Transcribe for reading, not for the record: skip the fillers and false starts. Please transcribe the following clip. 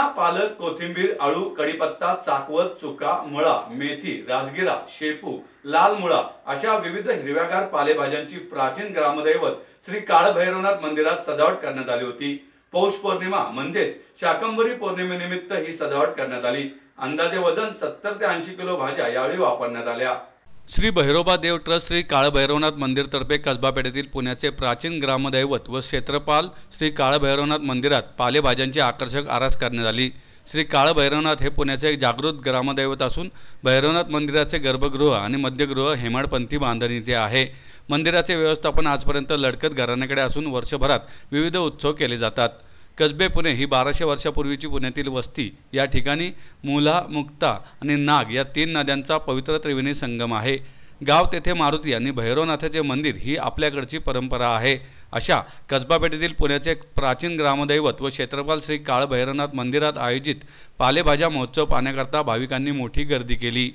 पालक, कोथिंबीर, आळू, कढीपत्ता, चाकवत, चुका, मुळा, मेथी, राजगिरा, शेपू, लाल मुळा अशा विविध हिरव्यागार पालेभाज्यांची प्राचीन ग्रामदैवत श्री काळभैरवनाथ मंदिरात सजावट करण्यात आली होती। पौष पौर्णिमा म्हणजेच शाकंभरी पौर्णिमेनिमित्त ही सजावट करण्यात आली। अंदाजे वजन 70 ते 80 किलो भाज्या यावेळी वापरण्यात आल्या। श्री भैरोबा देव ट्रस्ट श्री काळभैरवनाथ मंदिर तर्फे कसबा पेठेतील पुण्याचे प्राचीन ग्रामदैवत व क्षेत्रपाल श्री काळभैरवनाथ मंदिरात पालेभाज्यांची आकर्षक आरास करण्यात आली। श्री काळभैरवनाथ हे पुण्याचे एक जागृत ग्रामदैवत असून भैरवनाथ मंदिराचे गर्भगृह आणि मध्यगृह हेमाडपंथी बांधणीचे आहे। मंदिराचे व्यवस्थापन आजपर्यंत लडकत घराण्याकडे असून वर्षभरात विविध उत्सव केले जातात। कसबे पुणे ही 1200 वर्षापूर्वीची पुण्यातील वस्ती। या ठिकाणी मुला, मुक्ता आणि नाग या 3 नद्यांचा पवित्र त्रिवेणी संगम आहे। गाव तेथे मारुती आणि भैरवनाथाचे मंदिर ही आपल्याकडची परंपरा आहे। अशा कसबा पेठेतील पुण्याचे प्राचीन ग्रामदैवत व क्षेत्रपाल श्री काळभैरवनाथ मंदिरात आयोजित पालेभाज्या महोत्सव पाहण्याकरता भाविकांनी मोठी गर्दी केली।